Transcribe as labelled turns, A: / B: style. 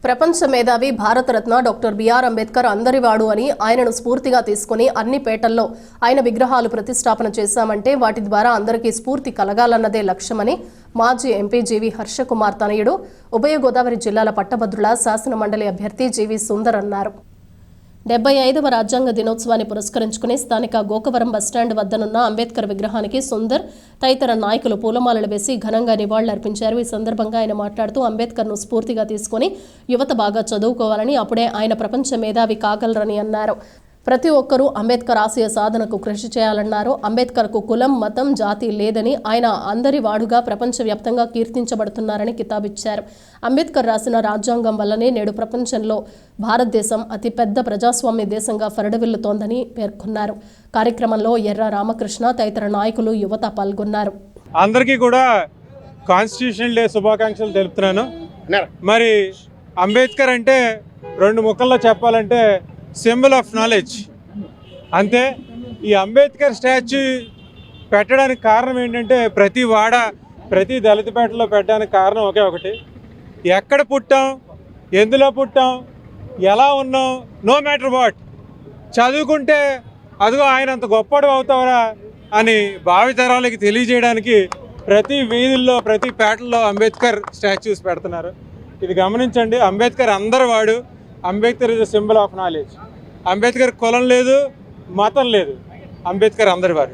A: ప్రపంచ మేధావి Bharat Ratna doctor BR Ambedkar అందరివాడు అని ఆయనను స్ఫూర్తిగా తీసుకుని అన్ని పేటల్లో ఆయన విగ్రహాలు ప్రతిష్టాపన చేశామంటే వాటి ద్వారా అందరికీ స్ఫూర్తి కలగాలన్నదే లక్ష్యమని మాజీ ఎంపీ జీవి హర్షకుమార్ తనయుడు ఉభయ గోదావరి జిల్లాల పట్టభద్రుల శాసన మండలి అభ్యర్థి జీవి సుందర్ అన్నారు. 75వ రాజ్యాంగ దినోత్సవాన్ని పురస్కరించుకుని స్థానిక గోకవరం బస్టాండ్ వద్దనున్న అంబేద్కర్ విగ్రహానికి సుందర్ తదితర నాయకులు పూలమాలలు వేసి ఘనంగా నివాళులర్పించారు. ఈ సందర్భంగా ఆయన మాట్లాడుతూ అంబేద్కర్ను స్ఫూర్తిగా తీసుకుని యువత బాగా చదువుకోవాలని, అప్పుడే ఆయన ప్రపంచ మేధావి కాగలరని అన్నారు. ప్రతి ఒక్కరూ అంబేద్కర్ ఆశయ సాధనకు కృషి చేయాలన్నారు. అంబేద్కర్కు కులం, మతం, జాతి లేదని, ఆయన అందరి వాడుగా ప్రపంచవ్యాప్తంగా కీర్తించబడుతున్నారని కితాబిచ్చారు. అంబేద్కర్ రాసిన రాజ్యాంగం వల్లనే నేడు ప్రపంచంలో భారతదేశం అతిపెద్ద ప్రజాస్వామ్య దేశంగా ఫరడవిల్లుతోందని పేర్కొన్నారు. కార్యక్రమంలో ఎర్ర రామకృష్ణ తదితర నాయకులు, యువత పాల్గొన్నారు.
B: అందరికీ కూడా కాన్స్టిట్యూషనల్ డే శుభాకాంక్షలు తెలుపుతున్నాను. మరి అంబేద్కర్ అంటే రెండు ముక్కల్లో చెప్పాలంటే సింబల్ ఆఫ్ నాలెడ్జ్ అంతే. ఈ అంబేద్కర్ స్టాచ్యూ పెట్టడానికి కారణం ఏంటంటే ప్రతి వాడ, ప్రతి దళితపేటలో పెట్టడానికి కారణం ఒకే ఒకటి: ఎక్కడ పుట్టాం, ఎందులో పుట్టాం, ఎలా ఉన్నాం, నో మ్యాటర్ వాట్, చదువుకుంటే అదిగో ఆయన అంత గొప్పడు అవుతావరా అని భావితరాలకి తెలియజేయడానికి ప్రతి వీధుల్లో, ప్రతి పేటల్లో అంబేద్కర్ స్టాచ్యూస్ పెడుతున్నారు. ఇది గమనించండి. అంబేద్కర్ అందరి వాడు. Ambedkar is the symbol of knowledge. Ambedkar కులం లేదు, మతం లేదు, అంబేద్కర్ అందరి వాడు.